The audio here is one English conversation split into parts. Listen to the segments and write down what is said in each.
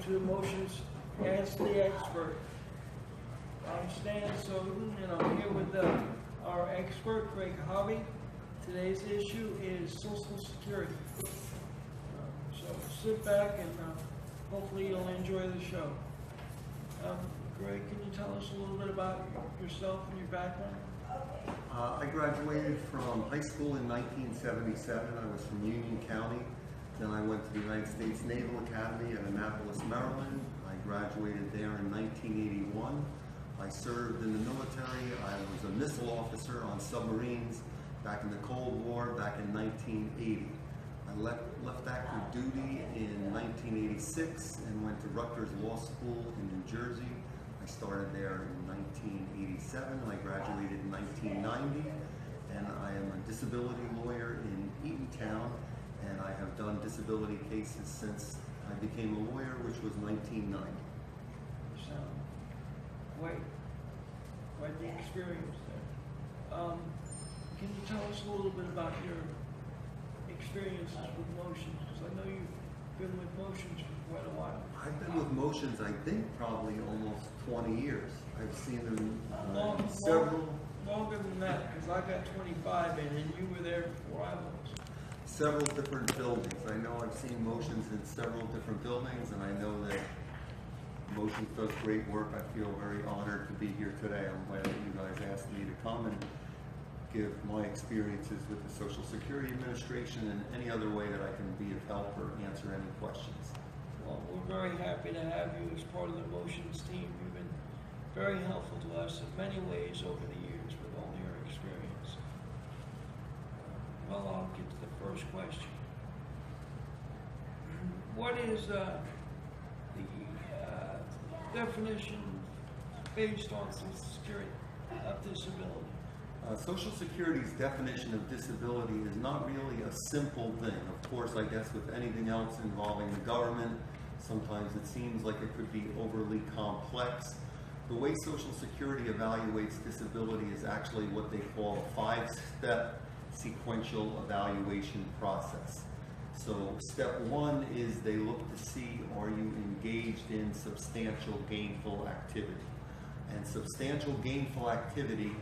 to Motions Ask the Expert. I'm Stan Soden, and I'm here with our expert, Gregg Hobbie. Today's issue is Social Security. So sit back and hopefully you'll enjoy the show. Gregg, can you tell us a little bit about yourself and your background? I graduated from high school in 1977. I was from Union County. Then I went to the United States Naval Academy at Annapolis, Maryland. I graduated there in 1981. I served in the military. I was a missile officer on submarines back in the Cold War, back in 1980. I left active duty in 1986 and went to Rutgers Law School in New Jersey. I started there in 1987. I graduated in 1990, and I am a disability lawyer in Eatontown, and I have done disability cases since I became a lawyer, which was 1990. So, quite the experience there. Can you tell us a little bit about your experiences with Motions? Because I know you've been with Motions for quite a while. I've been with Motions, I think, probably almost 20 years. I've seen them several... Longer than that, because I got 25 in, and you were there before I was. Several different buildings. I know I've seen Motions in several different buildings, and I know that Motions does great work. I feel very honored to be here today. I'm glad that you guys asked me to come and give my experiences with the Social Security Administration and any other way that I can be of help or answer any questions. Well, we're very happy to have you as part of the Motions team. You've been very helpful to us in many ways over the years with all your experience. Well, I'll get to the first question. What is the definition based on Social Security of disability? Social Security's definition of disability is not really a simple thing. Of course, I guess with anything else involving the government, sometimes it seems like it could be overly complex. The way Social Security evaluates disability is actually what they call a 5-step sequential evaluation process. So step 1 is they look to see, are you engaged in substantial gainful activity? And substantial gainful activity,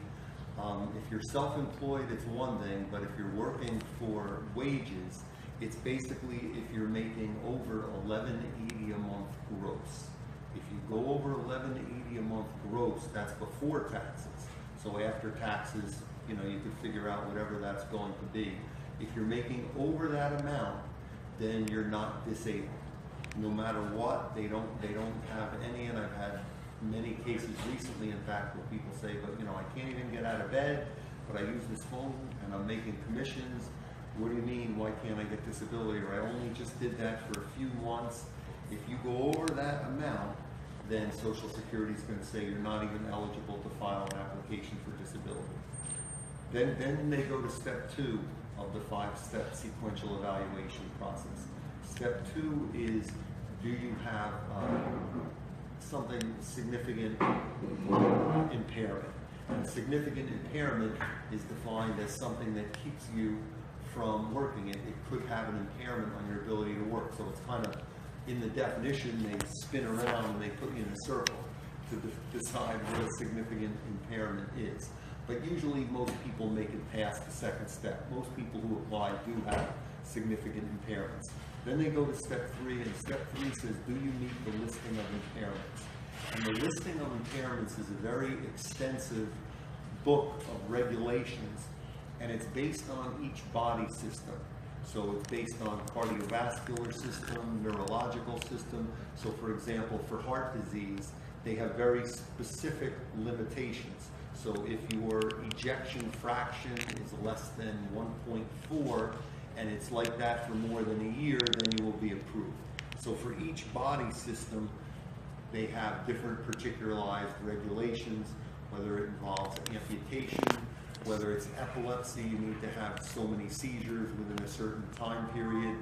if you're self-employed, it's one thing, but if you're working for wages, it's basically if you're making over $11.80 a month gross. If you go over $11.80 a month gross, that's before taxes. So after taxes, you could figure out whatever that's going to be. If you're making over that amount, then you're not disabled. No matter what, they don't have any, and I've had many cases recently, in fact, where people say, but I can't even get out of bed, but I use this phone and I'm making commissions. What do you mean, why can't I get disability? Or I only just did that for a few months. If you go over that amount, then Social Security is going to say you're not even eligible to file an application for disability. Then they go to step 2 of the 5-step sequential evaluation process. Step 2 is, do you have something significant impairment? And significant impairment is defined as something that keeps you from working. It could have an impairment on your ability to work. So it's kind of, in the definition, they spin around and they put you in a circle to decide what a significant impairment is. But usually most people make it past the second step. Most people who apply do have significant impairments. Then they go to step 3, and step 3 says, do you meet the listing of impairments? And the listing of impairments is a very extensive book of regulations, and it's based on each body system. So it's based on cardiovascular system, neurological system. So for example, for heart disease, they have very specific limitations. So if your ejection fraction is less than 1.4, and it's like that for more than a year, then you will be approved. So for each body system, they have different particularized regulations, whether it involves amputation, whether it's epilepsy, you need to have so many seizures within a certain time period,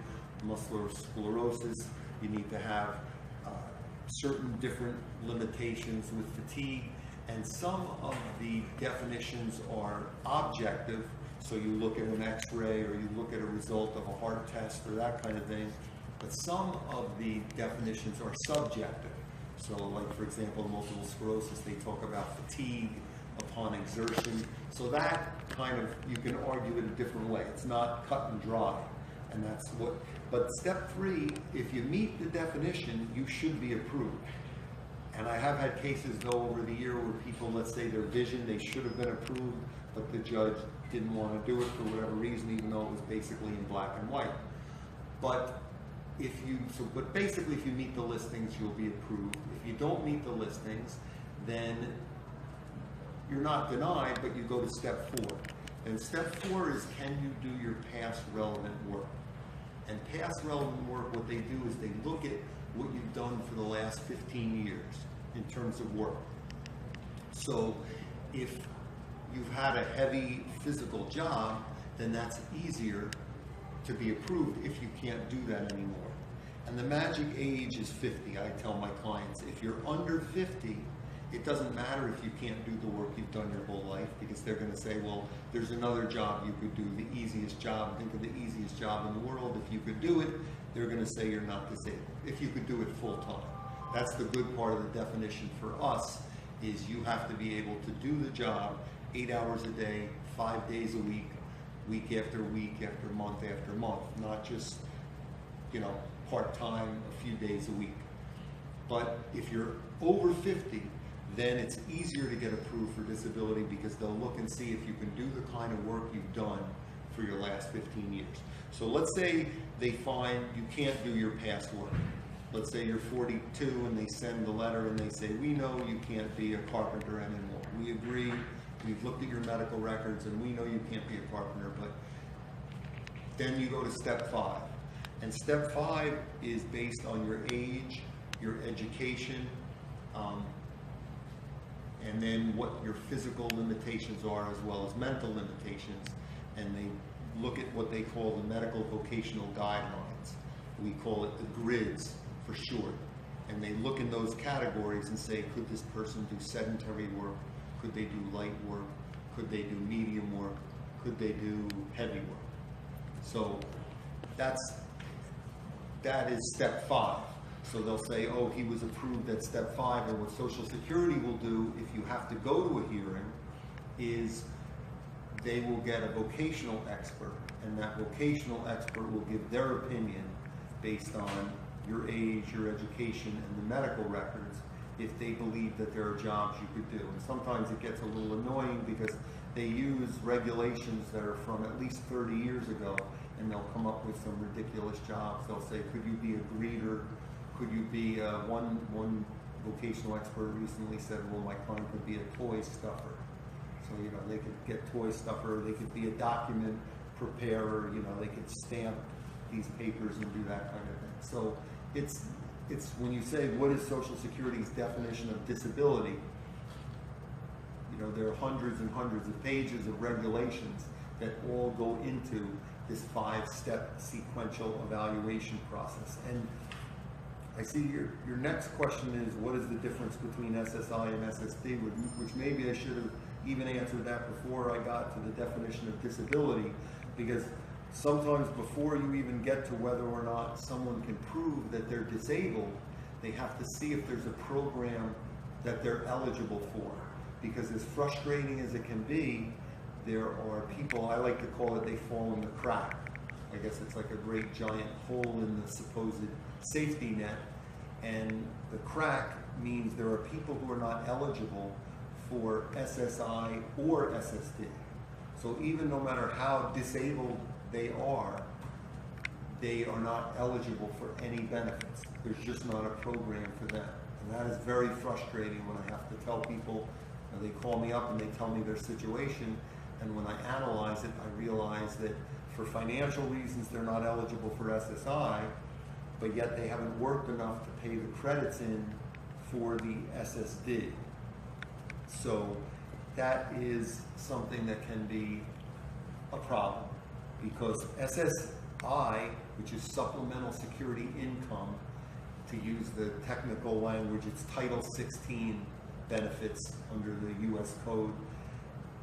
muscular sclerosis, you need to have certain different limitations with fatigue, and some of the definitions are objective, so you look at an x-ray or you look at a result of a heart test or that kind of thing, but some of the definitions are subjective. So like, for example, multiple sclerosis, they talk about fatigue upon exertion. So that kind of, you can argue it a different way. It's not cut and dry. And that's what, but step 3, if you meet the definition, you should be approved. And I have had cases though over the year where people, let's say their vision, they should have been approved, but the judge didn't want to do it for whatever reason, even though it was basically in black and white. But but basically if you meet the listings, you'll be approved. If you don't meet the listings, then you're not denied, but you go to step 4. And step 4 is, can you do your past relevant work? And past relevant work, what they do is they look at what you've done for the last 15 years in terms of work. So if you've had a heavy physical job, then that's easier to be approved if you can't do that anymore. And the magic age is 50. I tell my clients, if you're under 50, it doesn't matter if you can't do the work you've done your whole life, because they're going to say, well, there's another job you could do, the easiest job. Think of the easiest job in the world. If you could do it, they're going to say you're not disabled. If you could do it full time. That's the good part of the definition for us, is you have to be able to do the job 8 hours a day, 5 days a week, week after week, after month, not just, part-time, a few days a week. But if you're over 50, then it's easier to get approved for disability, because they'll look and see if you can do the kind of work you've done for your last 15 years. So let's say they find you can't do your past work. Let's say you're 42 and they send the letter and they say, we know you can't be a carpenter anymore. We agree, we've looked at your medical records and we know you can't be a carpenter, but then you go to step 5. And step 5 is based on your age, your education, and then what your physical limitations are, as well as mental limitations. And they look at what they call the medical vocational guidelines. We call it the grids for short. And they look in those categories and say, could this person do sedentary work? Could they do light work? Could they do medium work? Could they do heavy work? So that is step 5. So they'll say, oh, he was approved at step 5, and what Social Security will do, if you have to go to a hearing, is they will get a vocational expert, and that vocational expert will give their opinion based on your age, your education, and the medical records, if they believe that there are jobs you could do. And sometimes it gets a little annoying because they use regulations that are from at least 30 years ago, and they'll come up with some ridiculous jobs. They'll say, could you be a greeter? Could you be, one vocational expert recently said, well, my client could be a toy stuffer. So, they could get toy stuffer, they could be a document preparer, they could stamp these papers and do that kind of thing. So it's when you say, what is Social Security's definition of disability, there are hundreds and hundreds of pages of regulations that all go into this 5-step sequential evaluation process. And I see your next question is, what is the difference between SSI and SSD, which maybe I should have even answered that before I got to the definition of disability, because sometimes before you even get to whether or not someone can prove that they're disabled, they have to see if there's a program that they're eligible for. Because as frustrating as it can be, there are people, I like to call it, they fall in the crack. I guess it's like a great giant hole in the supposed safety net, and the crack means there are people who are not eligible for SSI or SSD. So even no matter how disabled they are not eligible for any benefits. There's just not a program for them. And that is very frustrating when I have to tell people, they call me up and they tell me their situation, and when I analyze it, I realize that for financial reasons they're not eligible for SSI, but yet they haven't worked enough to pay the credits in for the SSD. So that is something that can be a problem, because SSI, which is Supplemental Security Income, to use the technical language, it's Title 16 benefits under the U.S. Code.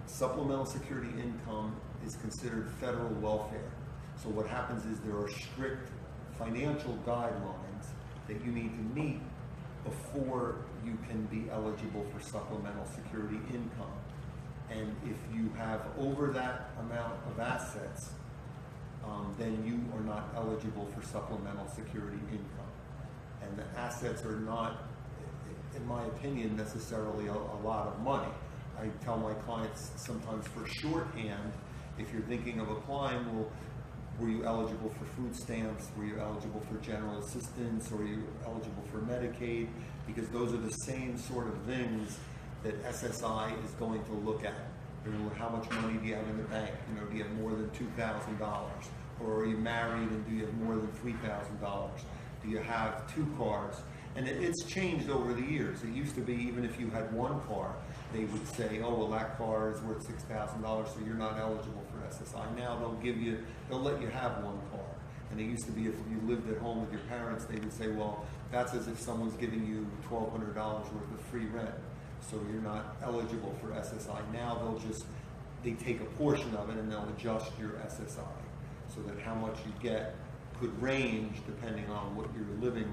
Supplemental Security Income is considered federal welfare. So what happens is there are strict financial guidelines that you need to meet before you can be eligible for supplemental security income. And if you have over that amount of assets, then you are not eligible for supplemental security income. And the assets are not, in my opinion, necessarily a lot of money. I tell my clients sometimes for shorthand, if you're thinking of applying, well, were you eligible for food stamps? Were you eligible for general assistance? Or were you eligible for Medicaid? Because those are the same sort of things that SSI is going to look at. You know, how much money do you have in the bank? You know, do you have more than $2,000? Or are you married and do you have more than $3,000? Do you have 2 cars? And it's changed over the years. It used to be even if you had 1 car, they would say, oh, well, that car is worth $6,000, so you're not eligible for SSI. Now they'll let you have 1 car. And it used to be if you lived at home with your parents, they would say, well, that's as if someone's giving you $1,200 worth of free rent. So you're not eligible for SSI. Now they take a portion of it and they'll adjust your SSI so that how much you get could range depending on what your living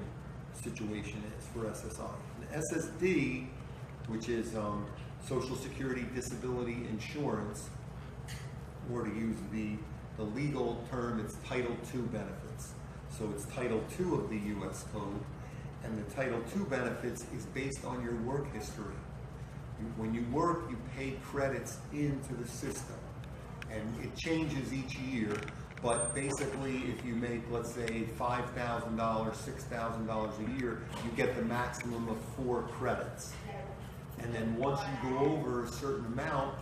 situation is for SSI. And SSD, which is Social Security Disability Insurance, or to use the legal term, it's Title II benefits. So it's Title II of the U.S. Code, and the Title II benefits is based on your work history. When you work, you pay credits into the system, and it changes each year, but basically if you make, let's say, $5,000, $6,000 a year, you get the maximum of 4 credits. And then once you go over a certain amount,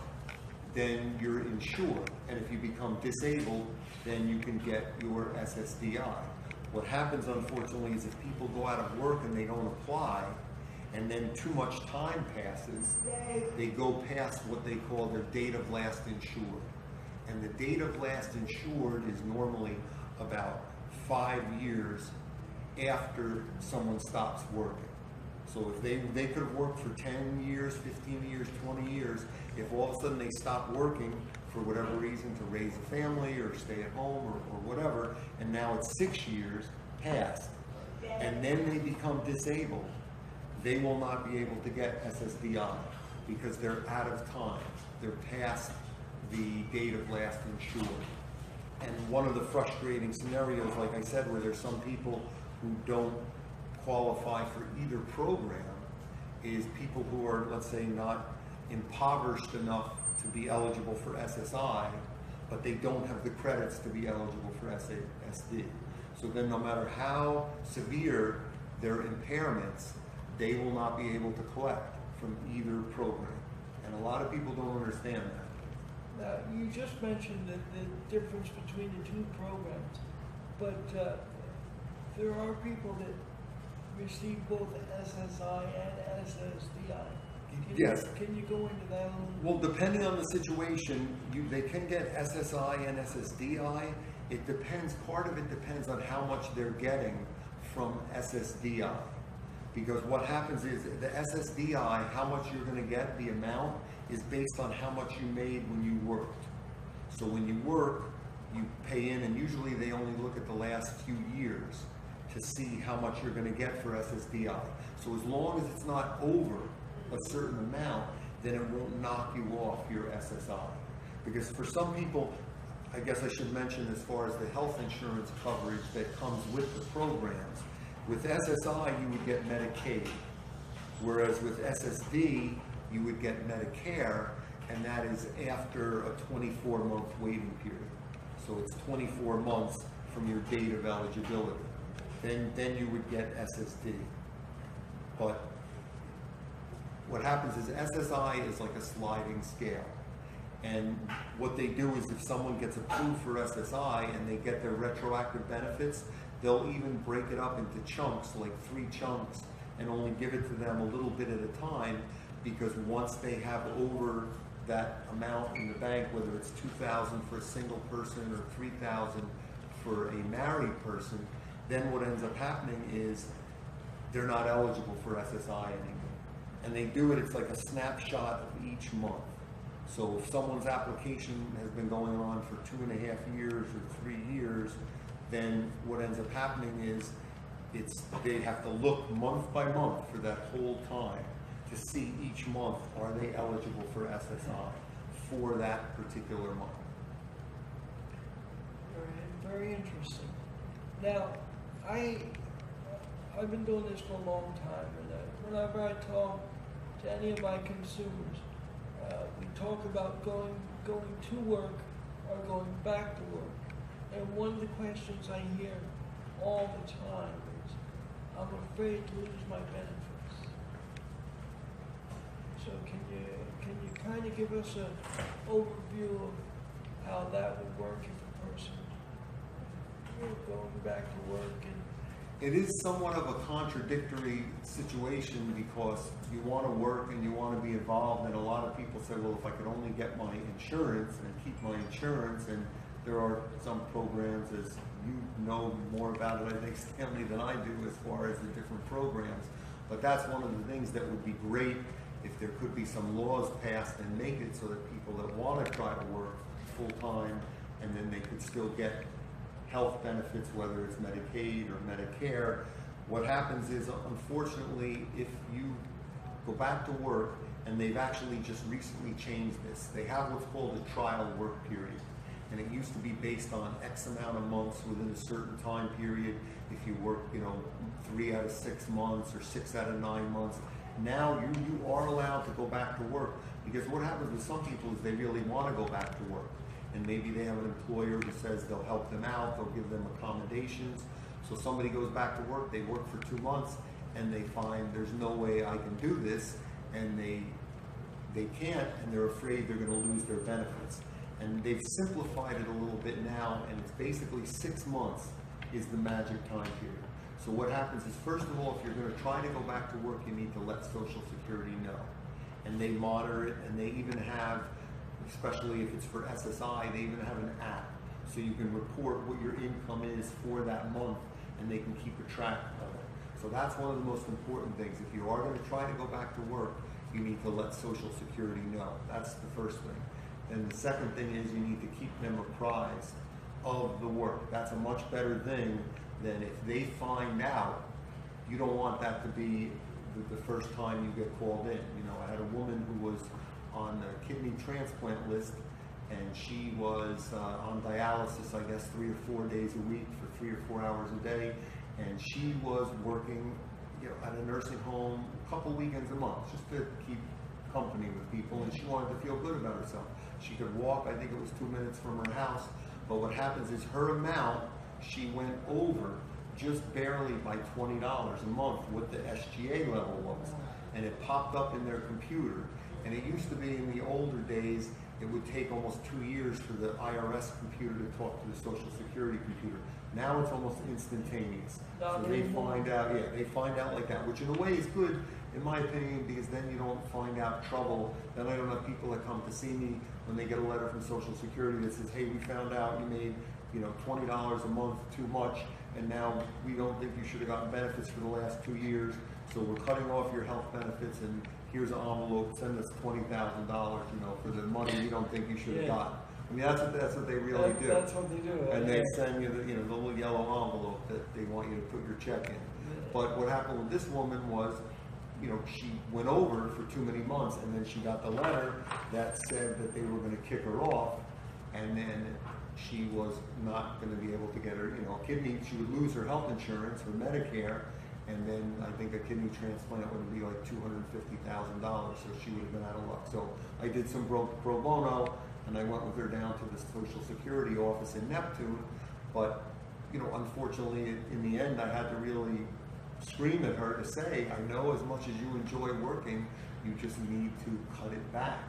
then you're insured. And if you become disabled, then you can get your SSDI. What happens, unfortunately, is if people go out of work and they don't apply, and then too much time passes, they go past what they call their date of last insured. And the date of last insured is normally about 5 years after someone stops working. So if they could have worked for 10 years, 15 years, 20 years, if all of a sudden they stop working for whatever reason to raise a family or stay at home or whatever, and now it's 6 years past, and then they become disabled, they will not be able to get SSDI because they're out of time. They're past the date of last insured. And one of the frustrating scenarios, like I said, where there's some people who don't qualify for either program is people who are, let's say, not impoverished enough to be eligible for SSI, but they don't have the credits to be eligible for SSD. So then no matter how severe their impairments, they will not be able to collect from either program. And a lot of people don't understand that. Now, you just mentioned the difference between the 2 programs, but there are people that receive both SSI and SSDI. Yes. Can you go into that a little? Well, depending on the situation, they can get SSI and SSDI. It depends, part of it depends on how much they're getting from SSDI. Because what happens is the SSDI, how much you're going to get, the amount, is based on how much you made when you worked. So when you work, you pay in, and usually they only look at the last few years to see how much you're going to get for SSDI. So as long as it's not over a certain amount, then it won't knock you off your SSI. Because for some people, I guess I should mention as far as the health insurance coverage that comes with the programs, with SSI you would get Medicaid, whereas with SSD you would get Medicare, and that is after a 24-month waiting period. So it's 24 months from your date of eligibility. Then you would get SSD. But what happens is SSI is like a sliding scale. And what they do is if someone gets approved for SSI and they get their retroactive benefits, they'll even break it up into chunks, like 3 chunks, and only give it to them a little bit at a time, because once they have over that amount in the bank, whether it's $2,000 for a single person or $3,000 for a married person, then what ends up happening is they're not eligible for SSI anymore. And they do it, it's like a snapshot of each month. So if someone's application has been going on for 2.5 years or 3 years, then what ends up happening is they have to look month by month for that whole time to see each month, are they eligible for SSI for that particular month. Very, very interesting. Now, I've been doing this for a long time, and whenever I talk to any of my consumers, we talk about going to work or going back to work. And one of the questions I hear all the time is, I'm afraid to lose my benefits. So can you kind of give us an overview of how that would work if a person going back to work? And it is somewhat of a contradictory situation because you want to work and you want to be involved, and a lot of people say, well, if I could only get my insurance and keep my insurance, and there are some programs, as you know more about it, I think, Stanley, than I do as far as the different programs, but that's one of the things that would be great if there could be some laws passed and make it so that people that want to try to work full-time and then they could still get health benefits, whether it's Medicaid or Medicare. What happens is, unfortunately, if you go back to work, and they've actually just recently changed this, they have what's called a trial work period. And it used to be based on X amount of months within a certain time period. If you work, 3 out of 6 months or 6 out of 9 months, now you are allowed to go back to work. Because what happens with some people is they really want to go back to work. And maybe they have an employer who says they'll help them out, they'll give them accommodations. So somebody goes back to work, they work for 2 months, and they find there's no way I can do this, and they can't, and they're afraid they're going to lose their benefits. And they've simplified it a little bit now, and it's basically 6 months is the magic time period. So what happens is, first of all, if you're going to try to go back to work, you need to let Social Security know. And they monitor it, and they even have, especially if it's for SSI, they even have an app. So you can report what your income is for that month, and they can keep a track of it. So that's one of the most important things. If you are going to try to go back to work, you need to let Social Security know. That's the first thing. And the second thing is you need to keep them apprised of the work. That's a much better thing than if they find out. You don't want that to be the first time you get called in. I had a woman who was on the kidney transplant list, and she was on dialysis, I guess, 3 or 4 days a week for 3 or 4 hours a day, and she was working at a nursing home a couple weekends a month just to keep company with people, and she wanted to feel good about herself. She could walk, I think it was 2 minutes from her house, but what happens is her amount, she went over just barely by $20 a month what the SGA level was, and it popped up in their computer. And it used to be, in the older days, it would take almost 2 years for the IRS computer to talk to the Social Security computer. Now it's almost instantaneous. So they find out like that, which in a way is good, in my opinion, because then you don't find out trouble. Then I don't have people that come to see me when they get a letter from Social Security that says, hey, we found out you made $20 a month too much, and now we don't think you should have gotten benefits for the last 2 years, so we're cutting off your health benefits, and here's an envelope, send us $20,000, for the money we don't think you should have gotten. I mean, that's what they really do. That's what they do. And they send you the little yellow envelope that they want you to put your check in. But what happened with this woman was, she went over for too many months, and then she got the letter that said that they were going to kick her off, and then she was not going to be able to get her, kidney. She would lose her health insurance, her Medicare, and then I think a kidney transplant would be like $250,000, so she would have been out of luck. So I did some pro bono, and I went with her down to the Social Security office in Neptune, but unfortunately, in the end, I had to really scream at her to say, I know as much as you enjoy working, you just need to cut it back.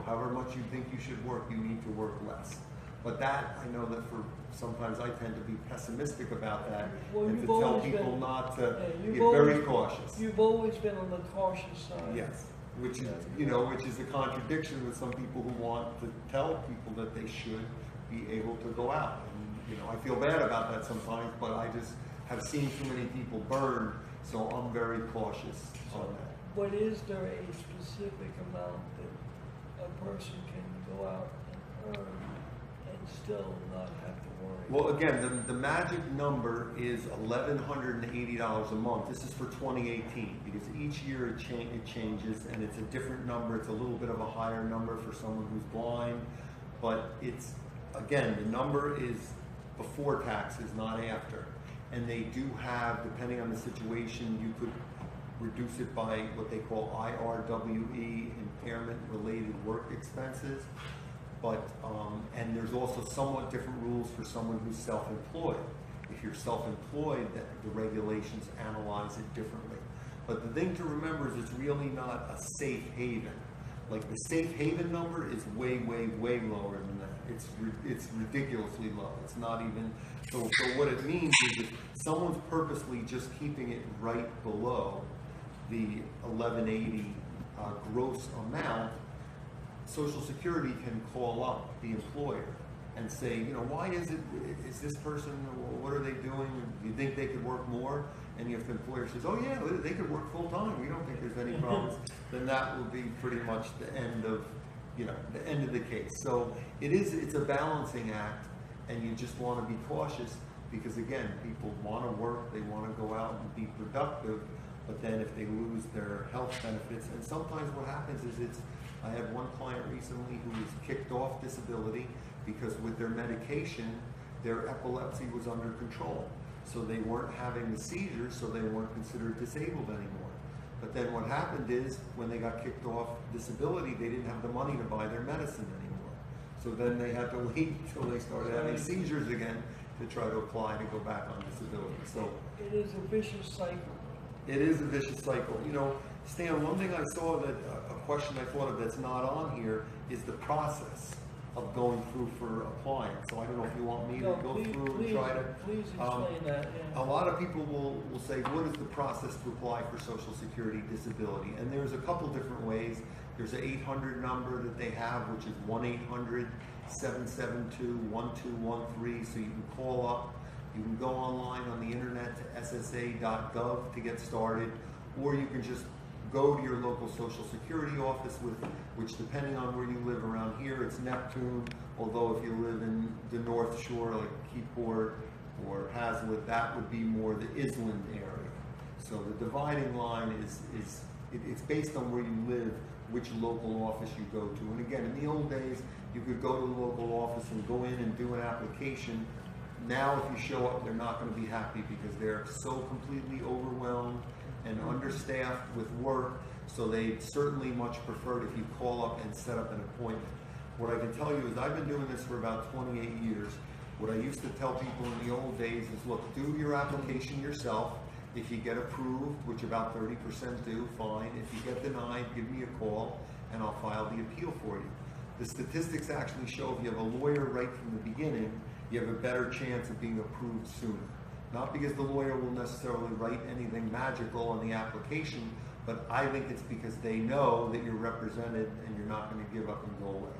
However much you think you should work, you need to work less. But that, I know that sometimes I tend to be pessimistic about that, and to tell people not to be very cautious. You've always been on the cautious side. Yes, which is a contradiction with some people who want to tell people that they should be able to go out. And, I feel bad about that sometimes, but I just have seen too many people burn, so I'm very cautious on that. But is there a specific amount that a person can go out and earn and still not have to worry? Well, again, the magic number is $1,180 a month. This is for 2018 because each year it changes and it's a different number. It's a little bit of a higher number for someone who's blind, but it's, again, the number is before taxes, not after. And they do have, depending on the situation, you could reduce it by what they call IRWE, impairment-related work expenses. But, and there's also somewhat different rules for someone who's self-employed. If you're self-employed, the regulations analyze it differently. But the thing to remember is it's really not a safe haven. Like the safe haven number is way, way, way lower than that. It's ridiculously low. It's not even, so what it means is if someone's purposely just keeping it right below the 1180 gross amount, Social Security can call up the employer and say, you know, why is this person, what are they doing? Do you think they could work more? And if the employer says, oh yeah, they could work full time, we don't think there's any problems, then that will be pretty much the end of, you know, the end of the case. So it's a balancing act, and you just want to be cautious because again, people want to work, they want to go out and be productive, but then if they lose their health benefits, and sometimes what happens is I had one client recently who was kicked off disability because with their medication, their epilepsy was under control. So they weren't having the seizures, so they weren't considered disabled anymore. But then what happened is when they got kicked off disability, they didn't have the money to buy their medicine anymore. So then they had to wait until they started having seizures again to try to apply to go back on disability. So it is a vicious cycle. It is a vicious cycle. You know, Stan, one thing I saw that, a question I thought of that's not on here is the process of going through for applying. So I don't know if you want me to go through and try to... Please explain that, yeah. A lot of people will say, what is the process to apply for Social Security disability? And there's a couple different ways. There's an 800 number that they have, which is 1-800-772-1213, so you can call up. You can go online on the internet to ssa.gov to get started, or you can just go to your local Social Security office, which depending on where you live around here, it's Neptune, although if you live in the North Shore, like Keyport or Hazlitt, that would be more the Island area. So the dividing line it's based on where you live, which local office you go to. And again, in the old days, you could go to the local office and go in and do an application. Now, if you show up, they're not going to be happy because they're so completely overwhelmed and understaffed with work, so they certainly much prefer if you call up and set up an appointment. What I can tell you is I've been doing this for about 28 years. What I used to tell people in the old days is, look, do your application yourself. If you get approved, which about 30% do, fine. If you get denied, give me a call and I'll file the appeal for you. The statistics actually show if you have a lawyer right from the beginning, you have a better chance of being approved sooner. Not because the lawyer will necessarily write anything magical on the application, but I think it's because they know that you're represented and you're not going to give up and go away.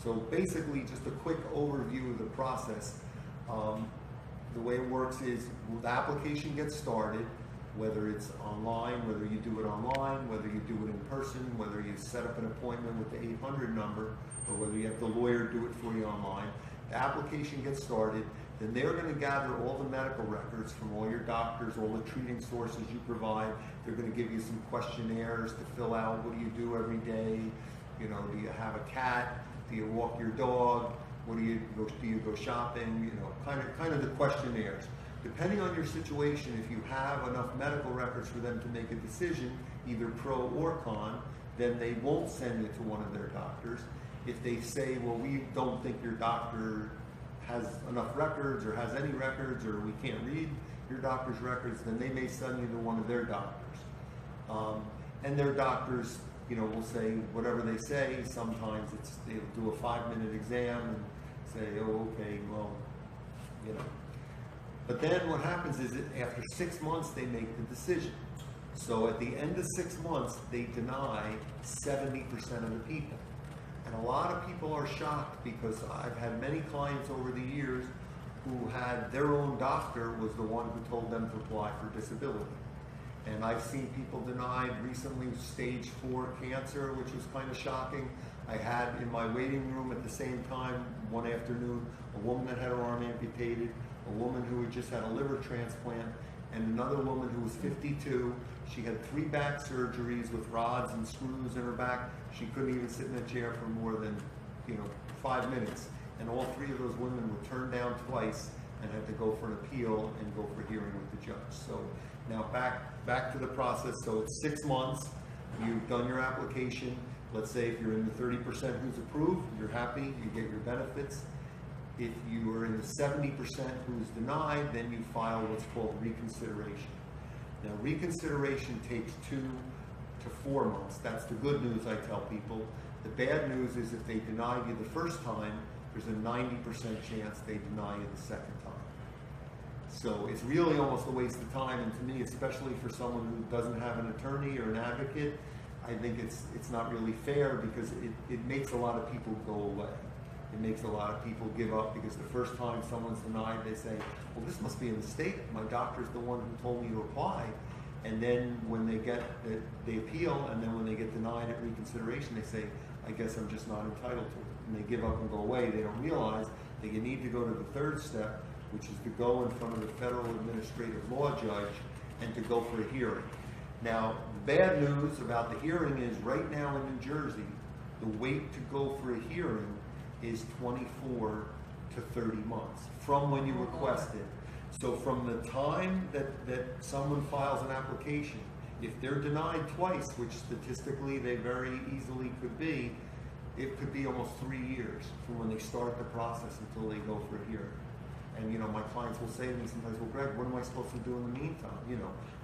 So basically, just a quick overview of the process. The way it works is the application gets started, whether it's online, whether you do it online, whether you do it in person, whether you set up an appointment with the 800 number, or whether you have the lawyer do it for you online. The application gets started, then they're going to gather all the medical records from all your doctors, all the treating sources you provide. They're going to give you some questionnaires to fill out. What do you do every day? You know, do you have a cat? Do you walk your dog? Do you go shopping? You know, kind of the questionnaires. Depending on your situation, if you have enough medical records for them to make a decision, either pro or con, then they won't send you to one of their doctors. If they say, well, we don't think your doctor has enough records or has any records, or we can't read your doctor's records, then they may send you to one of their doctors. And their doctors, you know, will say whatever they say. Sometimes they'll do a 5-minute exam and say, oh, okay, well, you know. But then what happens is that after 6 months, they make the decision. So at the end of 6 months, they deny 70% of the people. And a lot of people are shocked because I've had many clients over the years who had their own doctor was the one who told them to apply for disability. And I've seen people denied recently stage 4 cancer, which was kind of shocking. I had in my waiting room at the same time, one afternoon, a woman that had her arm amputated, a woman who had just had a liver transplant, and another woman who was 52. She had 3 back surgeries with rods and screws in her back. She couldn't even sit in a chair for more than 5 minutes. And all 3 of those women were turned down twice and had to go for an appeal and go for hearing with the judge. So now back to the process. So it's 6 months. You've done your application. Let's say if you're in the 30% who's approved, you're happy, you get your benefits. If you are in the 70% who's denied, then you file what's called reconsideration. Now, reconsideration takes 2 to 4 months. That's the good news, I tell people. The bad news is if they deny you the first time, there's a 90% chance they deny you the second time. So it's really almost a waste of time, and to me, especially for someone who doesn't have an attorney or an advocate, I think it's not really fair, because it makes a lot of people go away. It makes a lot of people give up, because the first time someone's denied, they say, well, this must be a mistake. My doctor's the one who told me to apply. And then when they appeal, and then when they get denied at reconsideration, they say, I guess I'm just not entitled to it. And they give up and go away. They don't realize that you need to go to the third step, which is to go in front of the federal administrative law judge and to go for a hearing. Now, the bad news about the hearing is right now in New Jersey, the wait to go for a hearing is 24 to 30 months from when you request it. So from the time that someone files an application, if they're denied twice, which statistically they very easily could be, it could be almost 3 years from when they start the process until they go for a hearing. And my clients will say to me sometimes, well, Greg, what am I supposed to do in the meantime?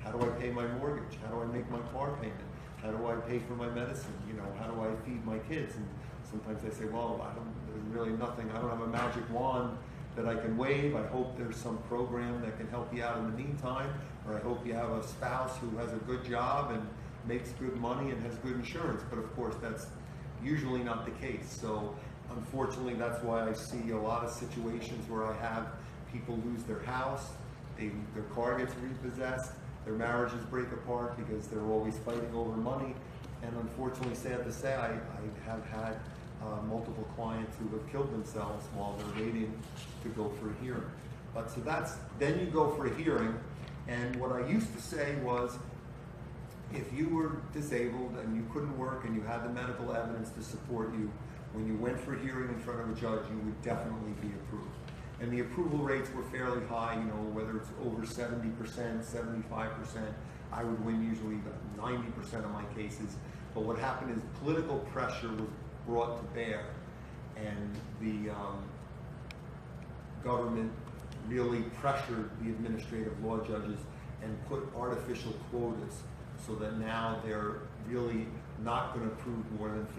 How do I pay my mortgage? How do I make my car payment? How do I pay for my medicine? How do I feed my kids? And sometimes they say, well, there's really nothing. I don't have a magic wand that I can wave. I hope there's some program that can help you out in the meantime, or I hope you have a spouse who has a good job and makes good money and has good insurance. But of course, that's usually not the case. So unfortunately, that's why I see a lot of situations where I have people lose their house, their car gets repossessed, their marriages break apart because they're always fighting over money. And unfortunately, sad to say, I have had multiple clients who have killed themselves while they're waiting to go for a hearing. But so then you go for a hearing, and what I used to say was, if you were disabled and you couldn't work and you had the medical evidence to support you, when you went for a hearing in front of a judge, you would definitely be approved. And the approval rates were fairly high, whether it's over 70%, 75%, I would win usually 90% of my cases. But what happened is political pressure was brought to bear, and the government really pressured the administrative law judges and put artificial quotas, so that now they're really not going to approve more than 50%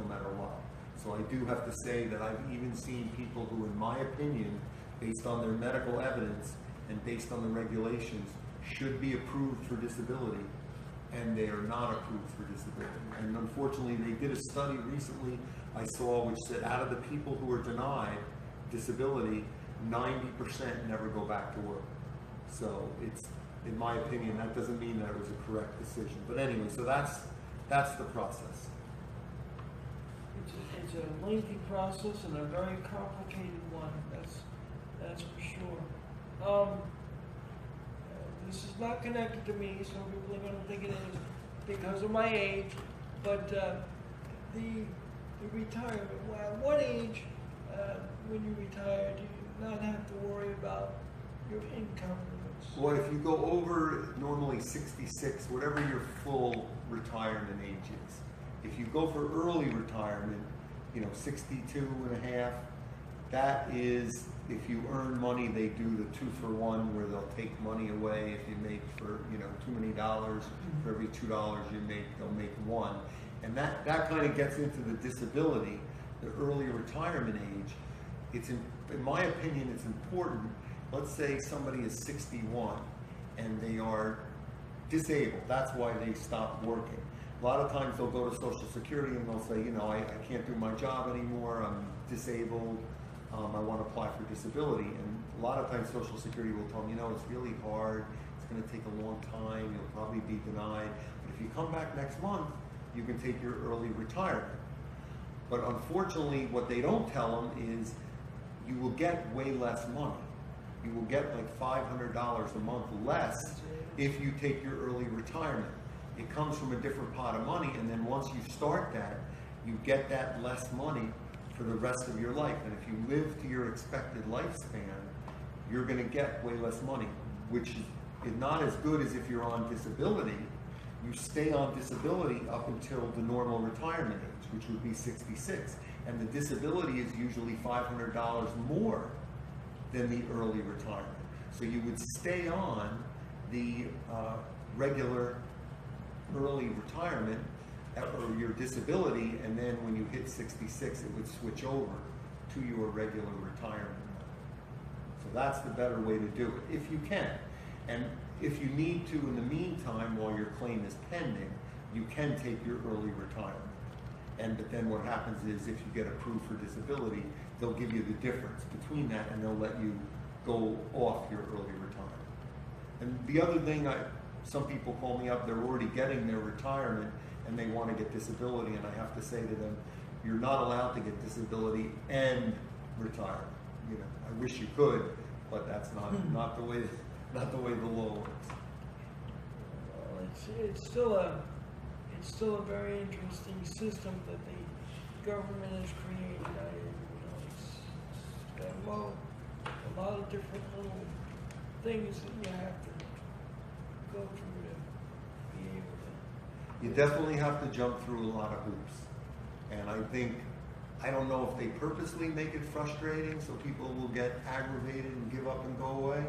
no matter what. So I do have to say that I've even seen people who, in my opinion, based on their medical evidence and based on the regulations, should be approved for disability, and they are not approved for disability. And unfortunately, they did a study recently I saw which said out of the people who are denied disability, 90% never go back to work. So it's, in my opinion, that doesn't mean that it was a correct decision. But anyway, so that's the process. It's a lengthy process and a very complicated one. That's for sure. This is not connected to me, so people are going to think it is because of my age. But the retirement. At what age, when you retire, do you not have to worry about your income limits? Well, if you go over normally 66, whatever your full retirement age is. If you go for early retirement, 62 and a half, that is, if you earn money, they do the 2-for-1 where they'll take money away. If you make for, too many dollars, for every $2 you make, they'll make $1. And that kind of gets into the disability, the early retirement age. It's, in my opinion, it's important. Let's say somebody is 61 and they are disabled. That's why they stopped working. A lot of times they'll go to Social Security and they'll say, I can't do my job anymore, I'm disabled, I want to apply for disability. And a lot of times Social Security will tell them, it's really hard, it's going to take a long time, you'll probably be denied. But if you come back next month, you can take your early retirement. But unfortunately, what they don't tell them is you will get way less money. You will get like $500 a month less if you take your early retirement. It comes from a different pot of money, and then once you start that, you get that less money for the rest of your life. And if you live to your expected lifespan, you're going to get way less money, which is not as good as if you're on disability. You stay on disability up until the normal retirement age, which would be 66. And the disability is usually $500 more than the early retirement. So you would stay on the regular early retirement or your disability, and then when you hit 66, it would switch over to your regular retirement. So that's the better way to do it, if you can. And if you need to, in the meantime, while your claim is pending, you can take your early retirement. But then what happens is, if you get approved for disability, they'll give you the difference between that, and they'll let you go off your early retirement. And the other thing, some people call me up, they're already getting their retirement, and they want to get disability, and I have to say to them, you're not allowed to get disability and retire. You know, I wish you could, but that's not the way the law works. Well, it's still a very interesting system that the government has created. It's a lot of different little things that you have to go through to be able to. You definitely have to jump through a lot of hoops. And I don't know if they purposely make it frustrating so people will get aggravated and give up and go away,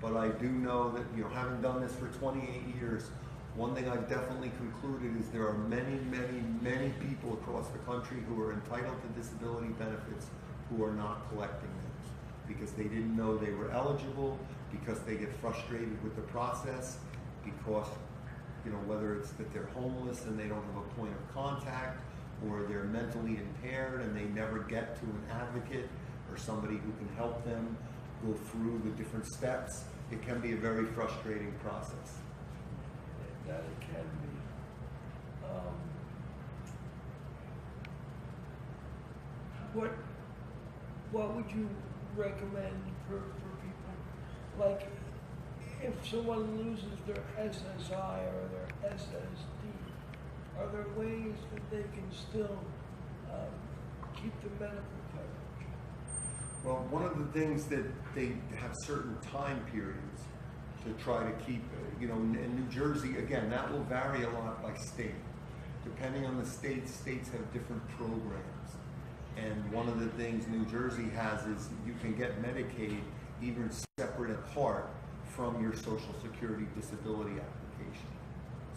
but I do know that, having done this for 28 years, one thing I've definitely concluded is there are many, many, many people across the country who are entitled to disability benefits who are not collecting those because they didn't know they were eligible, because they get frustrated with the process, because whether it's that they're homeless and they don't have a point of contact, or they're mentally impaired and they never get to an advocate or somebody who can help them go through the different steps. It can be a very frustrating process. That it can be. What would you recommend for people? Like, if someone loses their SSI or their SSD, are there ways that they can still keep the medical coverage? Well, one of the things that they have certain time periods to try to keep, in New Jersey, again, that will vary a lot by state. Depending on the state, states have different programs. And one of the things New Jersey has is you can get Medicaid even separate and apart from your Social Security disability application.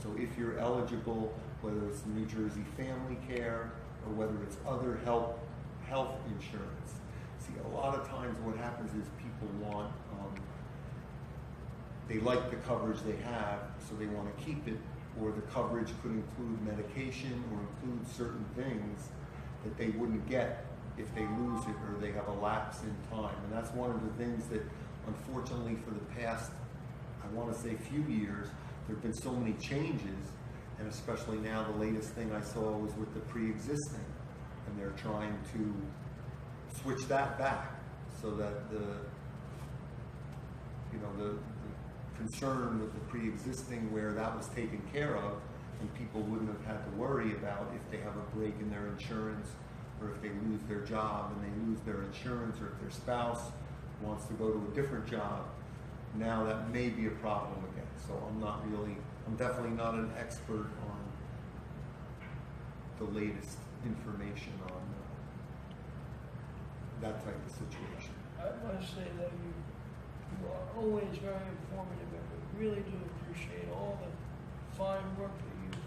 So if you're eligible, whether it's New Jersey Family Care or whether it's other health insurance. See, a lot of times what happens is people want, they like the coverage they have, so they want to keep it, or the coverage could include medication or include certain things that they wouldn't get if they lose it or they have a lapse in time. And that's one of the things that, unfortunately, for the past, I want to say, few years, there have been so many changes, and especially now the latest thing I saw was with the pre-existing, and they're trying to switch that back so that the concern with the pre-existing, where that was taken care of and people wouldn't have had to worry about if they have a break in their insurance or if they lose their job and they lose their insurance, or if their spouse wants to go to a different job. Now that may be a problem again. So I'm definitely not an expert on the latest information on that type of situation. I must say that you are always very informative, and we really do appreciate all the fine work that you've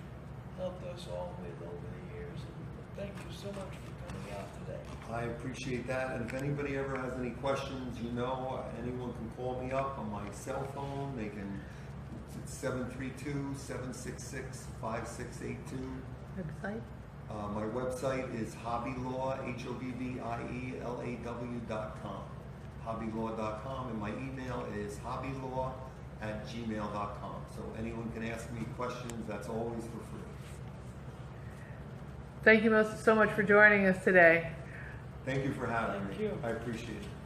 helped us all with over the years. And thank you so much for coming out today. I appreciate that, and if anybody ever has any questions, anyone can call me up on my cell phone. It's 732-766-5682. Website? My website is hobbylaw, HOBBIELAW.com. Hobbylaw.com, and my email is hobbylawatgmail.com. gmail.com. So anyone can ask me questions, that's always for free. Thank you so much for joining us today. Thank you for having Thank me. you. I appreciate it.